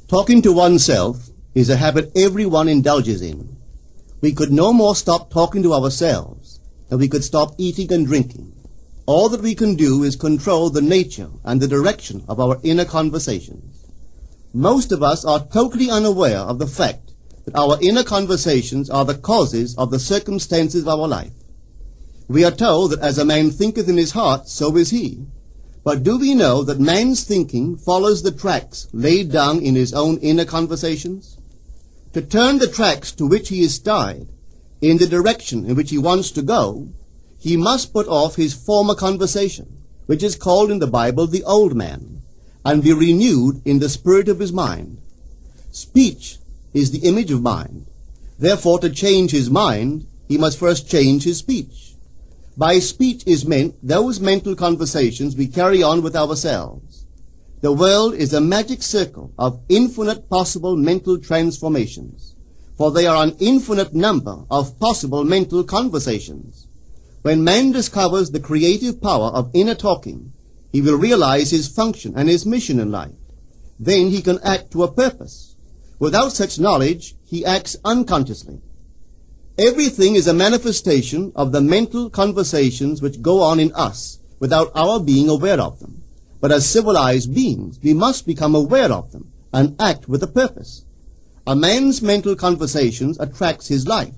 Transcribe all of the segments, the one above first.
Talking to oneself is a habit everyone indulges in. We could no more stop talking to ourselves than we could stop eating and drinking. All that we can do is control the nature and the direction of our inner conversations. Most of us are totally unaware of the fact that our inner conversations are the causes of the circumstances of our life. We are told that as a man thinketh in his heart, so is he. But do we know that man's thinking follows the tracks laid down in his own inner conversations? To turn the tracks to which he is tied in the direction in which he wants to go, he must put off his former conversation, which is called in the Bible the old man, and be renewed in the spirit of his mind. Speech is the image of mind. Therefore, to change his mind, he must first change his speech. By speech is meant those mental conversations we carry on with ourselves. The world is a magic circle of infinite possible mental transformations, for there are an infinite number of possible mental conversations. When man discovers the creative power of inner talking, he will realize his function and his mission in life. Then he can act to a purpose. Without such knowledge, he acts unconsciously. Everything is a manifestation of the mental conversations which go on in us without our being aware of them. But as civilized beings, we must become aware of them and act with a purpose. A man's mental conversations attracts his life.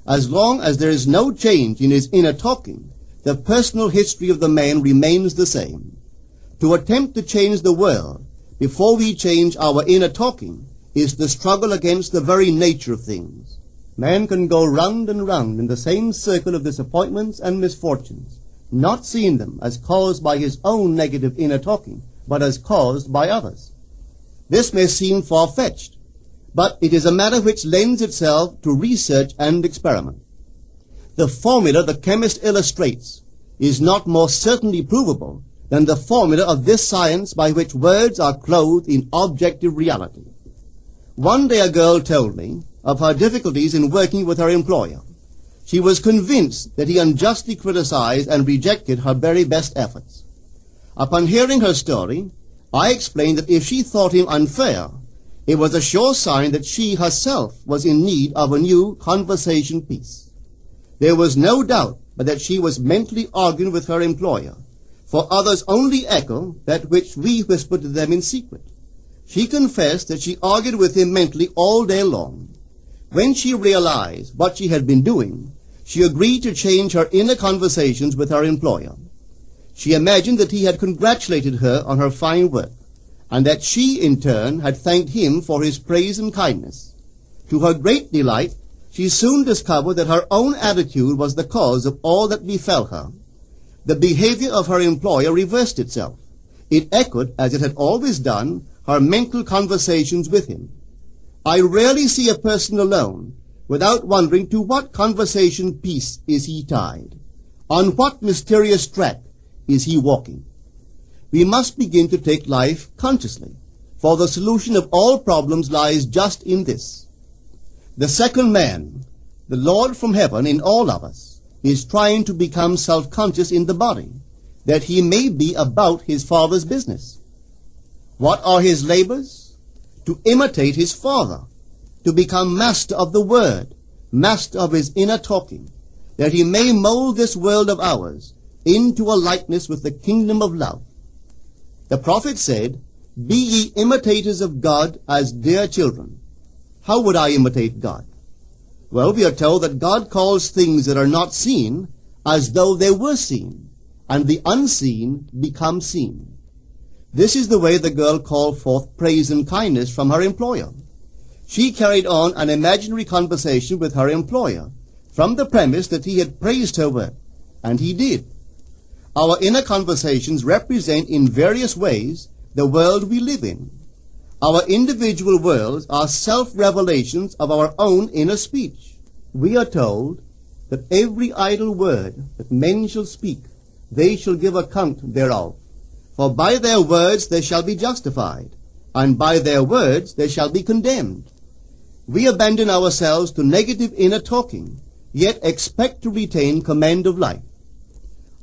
As long as there is no change in his inner talking, the personal history of the man remains the same. To attempt to change the world before we change our inner talking is the struggle against the very nature of things. Man can go round and round in the same circle of disappointments and misfortunes, not seeing them as caused by his own negative inner talking, but as caused by others. This may seem far-fetched, but it is a matter which lends itself to research and experiment. The formula the chemist illustrates is not more certainly provable than the formula of this science by which words are clothed in objective reality. One day a girl told me of her difficulties in working with her employer. She was convinced that he unjustly criticized and rejected her very best efforts. Upon hearing her story, I explained that if she thought him unfair, it was a sure sign that she herself was in need of a new conversation piece. There was no doubt but that she was mentally arguing with her employer, for others only echo that which we whisper to them in secret. She confessed that she argued with him mentally all day long. When she realized what she had been doing, she agreed to change her inner conversations with her employer. She imagined that he had congratulated her on her fine work, and that she, in turn, had thanked him for his praise and kindness. To her great delight, she soon discovered that her own attitude was the cause of all that befell her. The behavior of her employer reversed itself. It echoed, as it had always done, her mental conversations with him. I rarely see a person alone without wondering to what conversation piece is he tied. On what mysterious track is he walking? We must begin to take life consciously, for the solution of all problems lies just in this. The second man, the Lord from heaven in all of us, is trying to become self-conscious in the body, that he may be about his Father's business. What are his labors? To imitate his Father, to become master of the Word, master of his inner talking, that he may mold this world of ours into a likeness with the kingdom of love. The prophet said, "Be ye imitators of God as dear children." How would I imitate God? Well, we are told that God calls things that are not seen as though they were seen, and the unseen become seen. This is the way the girl called forth praise and kindness from her employer. She carried on an imaginary conversation with her employer from the premise that he had praised her work, and he did. Our inner conversations represent in various ways the world we live in. Our individual worlds are self-revelations of our own inner speech. We are told that every idle word that men shall speak, they shall give account thereof. For by their words they shall be justified, and by their words they shall be condemned. We abandon ourselves to negative inner talking, yet expect to retain command of life.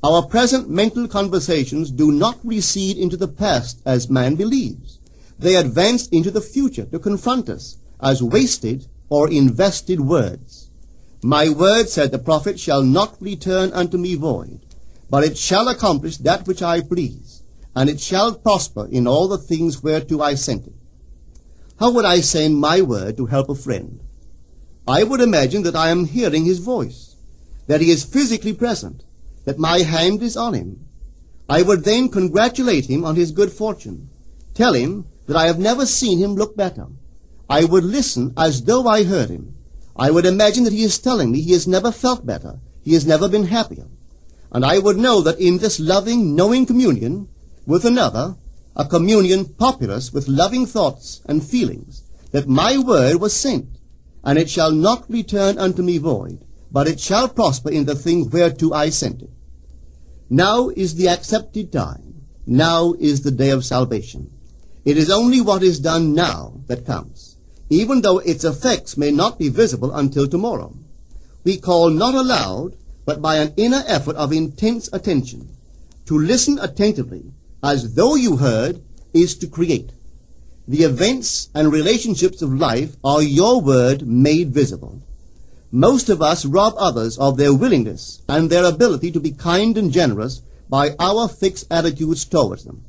Our present mental conversations do not recede into the past as man believes, They advanced into the future to confront us as wasted or invested words. My word, said the prophet, shall not return unto me void, but it shall accomplish that which I please, and it shall prosper in all the things whereto I sent it. How would I send my word to help a friend? I would imagine that I am hearing his voice, that he is physically present, that my hand is on him. I would then congratulate him on his good fortune, tell him that I have never seen him look better. I would listen as though I heard him. I would imagine that he is telling me he has never felt better, he has never been happier. And I would know that in this loving, knowing communion with another, a communion populous with loving thoughts and feelings, that my word was sent, and it shall not return unto me void, but it shall prosper in the thing whereto I sent it. Now is the accepted time. Now is the day of salvation. It is only what is done now that counts, even though its effects may not be visible until tomorrow. We call not aloud, but by an inner effort of intense attention. To listen attentively, as though you heard, is to create. The events and relationships of life are your word made visible. Most of us rob others of their willingness and their ability to be kind and generous by our fixed attitudes towards them.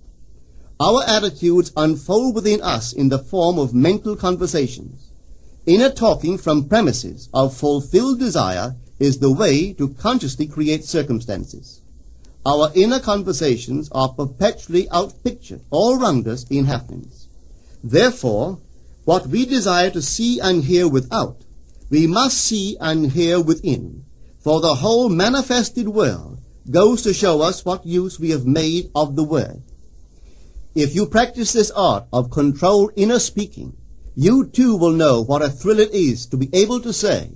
Our attitudes unfold within us in the form of mental conversations. Inner talking from premises of fulfilled desire is the way to consciously create circumstances. Our inner conversations are perpetually outpictured all around us in happenings. Therefore, what we desire to see and hear without, we must see and hear within, for the whole manifested world goes to show us what use we have made of the word. If you practice this art of controlled inner speaking, you too will know what a thrill it is to be able to say,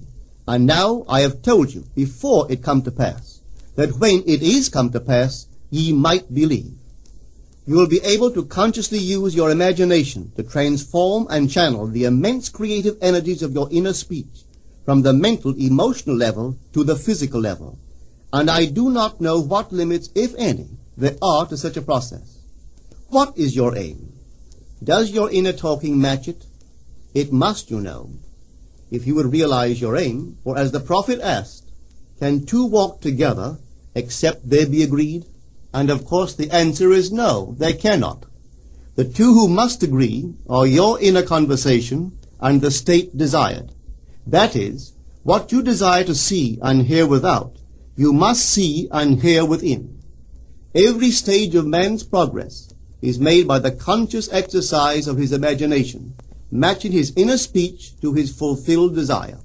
and now I have told you before it come to pass, that when it is come to pass, ye might believe. You will be able to consciously use your imagination to transform and channel the immense creative energies of your inner speech from the mental, emotional level to the physical level. And I do not know what limits, if any, there are to such a process. What is your aim? Does your inner talking match it? It must, you know. If you would realize your aim, for as the prophet asked, can two walk together except they be agreed? And of course the answer is no, they cannot. The two who must agree are your inner conversation and the state desired. That is, what you desire to see and hear without, you must see and hear within. Every stage of man's progress is made by the conscious exercise of his imagination, matching his inner speech to his fulfilled desire.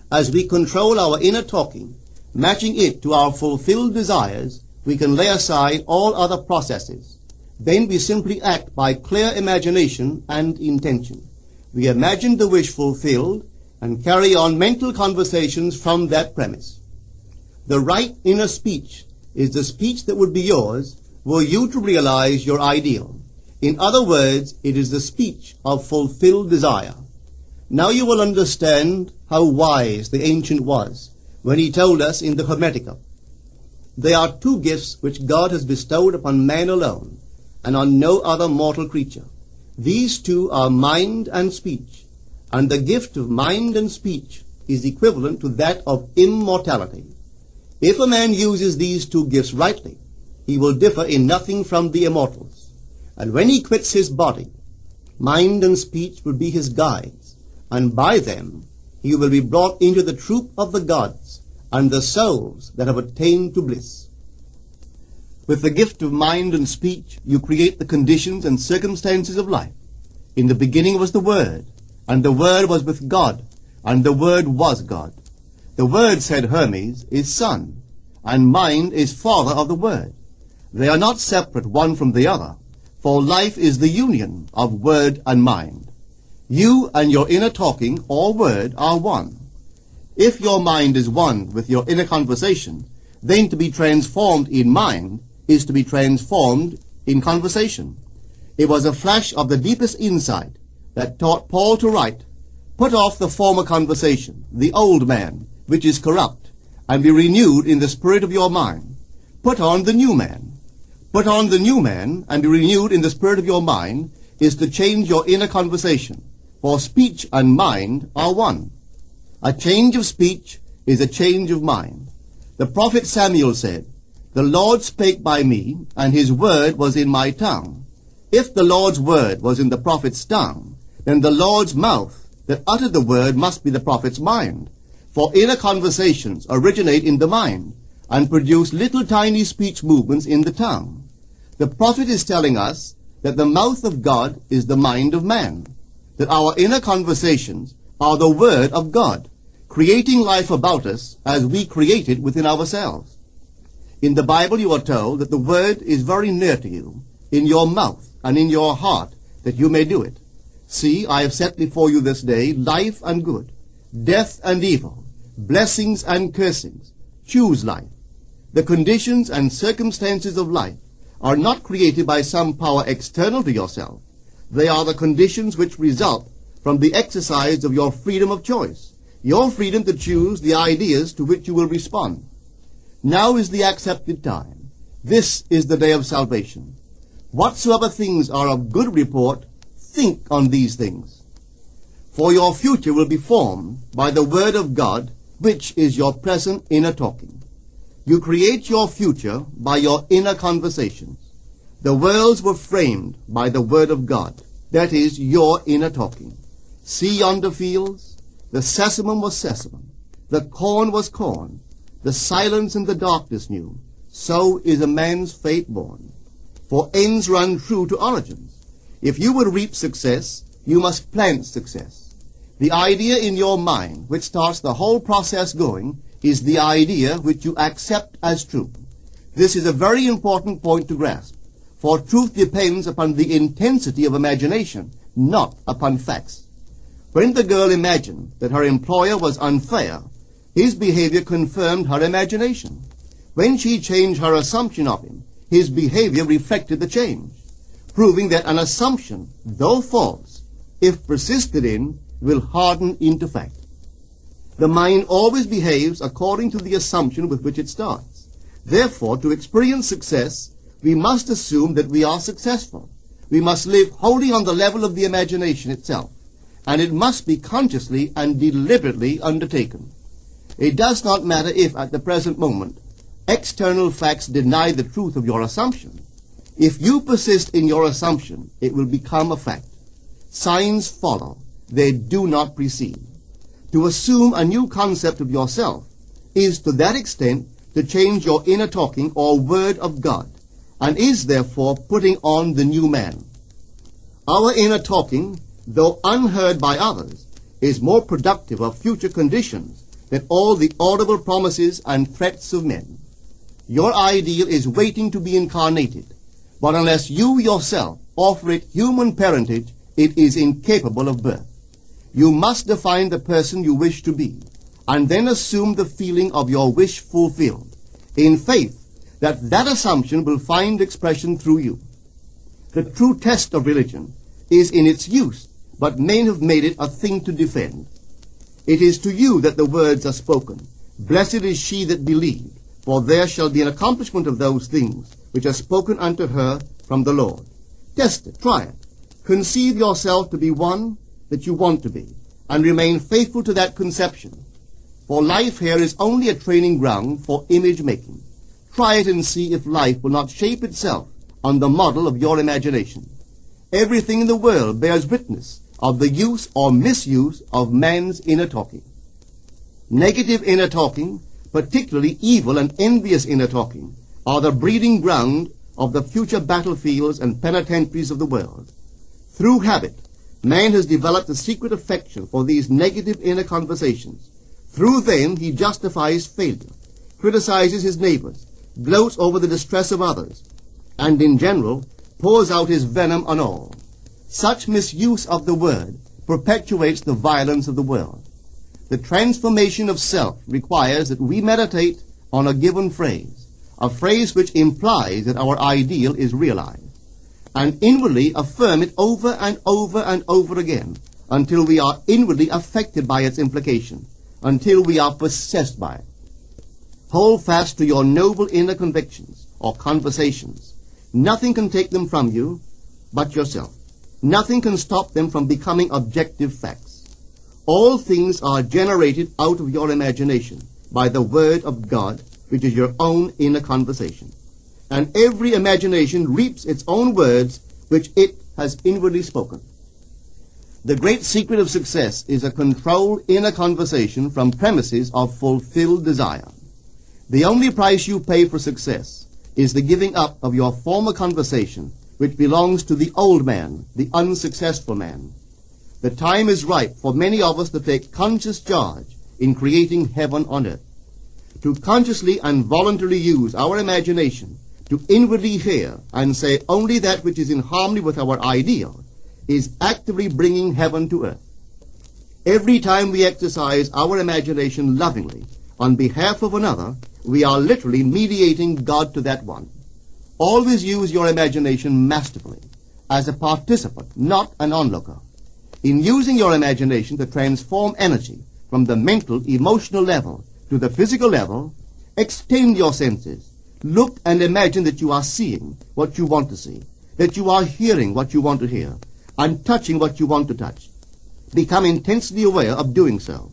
As we control our inner talking, matching it to our fulfilled desires, we can lay aside all other processes. Then we simply act by clear imagination and intention. We imagine the wish fulfilled and carry on mental conversations from that premise. The right inner speech is the speech that would be yours were you to realize your ideal. In other words, it is the speech of fulfilled desire. Now you will understand how wise the ancient was when he told us in the Hermetica, there are two gifts which God has bestowed upon man alone, and on no other mortal creature. These two are mind and speech, and the gift of mind and speech is equivalent to that of immortality. If a man uses these two gifts rightly, he will differ in nothing from the immortals. And when he quits his body, mind and speech will be his guides, and by them he will be brought into the troop of the gods and the souls that have attained to bliss. With the gift of mind and speech, you create the conditions and circumstances of life. In the beginning was the Word, and the Word was with God, and the Word was God. The Word, said Hermes, is Son, and mind is Father of the Word. They are not separate one from the other, for life is the union of word and mind. You and your inner talking, or word, are one. If your mind is one with your inner conversation, then to be transformed in mind is to be transformed in conversation. It was a flash of the deepest insight that taught Paul to write, put off the former conversation, the old man, which is corrupt, and be renewed in the spirit of your mind. Put on the new man. Put on the new man, and be renewed in the spirit of your mind, is to change your inner conversation, for speech and mind are one. A change of speech is a change of mind. The prophet Samuel said, "The Lord spake by me, and his word was in my tongue." If the Lord's word was in the prophet's tongue, then the Lord's mouth that uttered the word must be the prophet's mind. For inner conversations originate in the mind and produce little tiny speech movements in the tongue. The prophet is telling us that the mouth of God is the mind of man, that our inner conversations are the word of God, creating life about us as we create it within ourselves. In the Bible you are told that the word is very near to you, in your mouth and in your heart, that you may do it. See, I have set before you this day life and good, death and evil, blessings and cursings. Choose life. The conditions and circumstances of life are not created by some power external to yourself. They are the conditions which result from the exercise of your freedom of choice, your freedom to choose the ideas to which you will respond. Now is the accepted time. This is the day of salvation. Whatsoever things are of good report, think on these things. For your future will be formed by the word of God, which is your present inner talking. You create your future by your inner conversations. The worlds were framed by the word of God, that is, your inner talking. See yonder fields? The sesamum was sesamum, the corn was corn, the silence and the darkness knew. So is a man's fate born. For ends run true to origins. If you would reap success, you must plant success. The idea in your mind, which starts the whole process going, is the idea which you accept as true. This is a very important point to grasp, for truth depends upon the intensity of imagination, not upon facts. When the girl imagined that her employer was unfair, his behavior confirmed her imagination. When she changed her assumption of him, his behavior reflected the change, proving that an assumption, though false, if persisted in, will harden into fact. The mind always behaves according to the assumption with which it starts. Therefore, to experience success, we must assume that we are successful. We must live wholly on the level of the imagination itself, and it must be consciously and deliberately undertaken. It does not matter if, at the present moment, external facts deny the truth of your assumption. If you persist in your assumption, it will become a fact. Signs follow. They do not precede. To assume a new concept of yourself is to that extent to change your inner talking or word of God, and is therefore putting on the new man. Our inner talking, though unheard by others, is more productive of future conditions than all the audible promises and threats of men. Your ideal is waiting to be incarnated, but unless you yourself offer it human parentage, it is incapable of birth. You must define the person you wish to be, and then assume the feeling of your wish fulfilled, in faith that that assumption will find expression through you. The true test of religion is in its use, but men have made it a thing to defend. It is to you that the words are spoken. Blessed is she that believed, for there shall be an accomplishment of those things which are spoken unto her from the Lord. Test it, try it. Conceive yourself to be one that you want to be, and remain faithful to that conception. For life here is only a training ground for image making. Try it and see if life will not shape itself on the model of your imagination. Everything in the world bears witness of the use or misuse of man's inner talking. Negative inner talking, particularly evil and envious inner talking, are the breeding ground of the future battlefields and penitentiaries of the world. Through habit, man has developed a secret affection for these negative inner conversations. Through them he justifies failure, criticizes his neighbors, gloats over the distress of others, and in general pours out his venom on all. Such misuse of the word perpetuates the violence of the world. The transformation of self requires that we meditate on a given phrase, a phrase which implies that our ideal is realized, and inwardly affirm it over and over and over again until we are inwardly affected by its implication, until we are possessed by it. Hold fast to your noble inner convictions or conversations. Nothing can take them from you but yourself. Nothing can stop them from becoming objective facts. All things are generated out of your imagination by the Word of God, which is your own inner conversation. And every imagination reaps its own words, which it has inwardly spoken. The great secret of success is a controlled inner conversation from premises of fulfilled desire. The only price you pay for success is the giving up of your former conversation, which belongs to the old man, the unsuccessful man. The time is ripe for many of us to take conscious charge in creating heaven on earth. To consciously and voluntarily use our imagination to inwardly hear and say only that which is in harmony with our ideal is actively bringing heaven to earth. Every time we exercise our imagination lovingly on behalf of another, we are literally mediating God to that one. Always use your imagination masterfully, as a participant, not an onlooker. In using your imagination to transform energy from the mental, emotional level to the physical level, extend your senses. Look and imagine that you are seeing what you want to see, that you are hearing what you want to hear, and touching what you want to touch. Become intensely aware of doing so.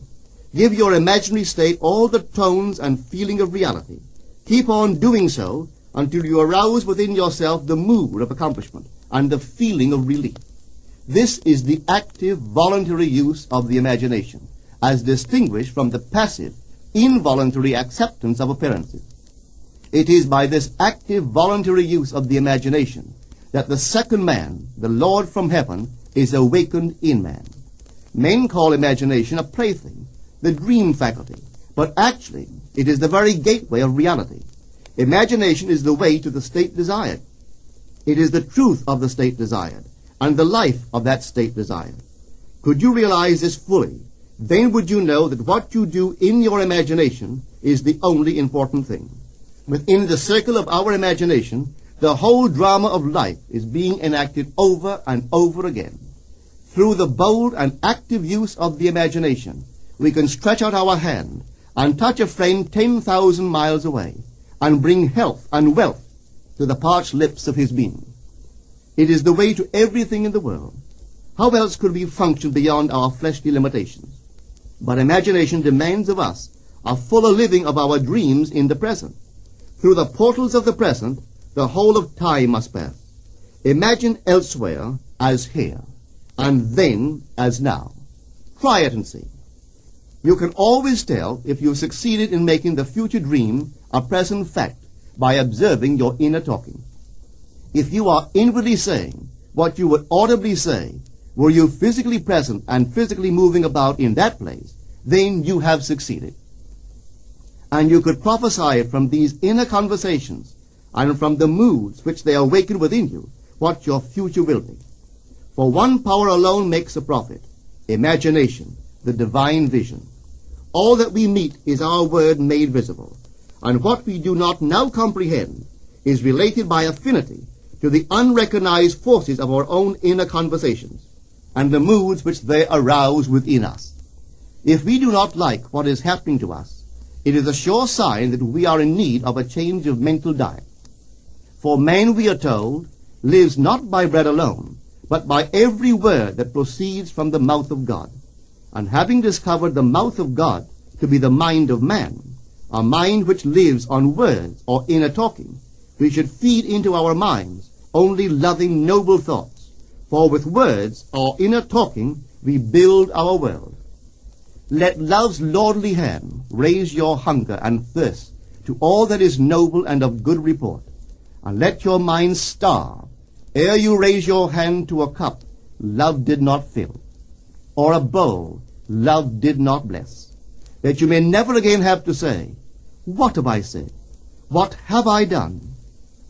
Give your imaginary state all the tones and feeling of reality. Keep on doing so until you arouse within yourself the mood of accomplishment and the feeling of relief. This is the active, voluntary use of the imagination, as distinguished from the passive, involuntary acceptance of appearances. It is by this active, voluntary use of the imagination that the second man, the Lord from heaven, is awakened in man. Men call imagination a plaything, the dream faculty, but actually it is the very gateway of reality. Imagination is the way to the state desired. It is the truth of the state desired, and the life of that state desired. Could you realize this fully, then would you know that what you do in your imagination is the only important thing. Within the circle of our imagination, the whole drama of life is being enacted over and over again. Through the bold and active use of the imagination, we can stretch out our hand and touch a friend 10,000 miles away and bring health and wealth to the parched lips of his being. It is the way to everything in the world. How else could we function beyond our fleshly limitations? But imagination demands of us a fuller living of our dreams in the present. Through the portals of the present, the whole of time must pass. Imagine elsewhere as here, and then as now. Try it and see. You can always tell if you've succeeded in making the future dream a present fact by observing your inner talking. If you are inwardly saying what you would audibly say, were you physically present and physically moving about in that place, then you have succeeded. And you could prophesy it from these inner conversations and from the moods which they awaken within you, what your future will be. For one power alone makes a prophet, imagination, the divine vision. All that we meet is our word made visible, and what we do not now comprehend is related by affinity to the unrecognized forces of our own inner conversations and the moods which they arouse within us. If we do not like what is happening to us, it is a sure sign that we are in need of a change of mental diet. For man, we are told, lives not by bread alone, but by every word that proceeds from the mouth of God. And having discovered the mouth of God to be the mind of man, a mind which lives on words or inner talking, we should feed into our minds only loving, noble thoughts. For with words or inner talking we build our world. Let love's lordly hand raise your hunger and thirst to all that is noble and of good report, and let your mind starve ere you raise your hand to a cup love did not fill, or a bowl love did not bless, that you may never again have to say, "What have I said? What have I done?"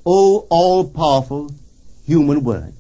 O all-powerful human word.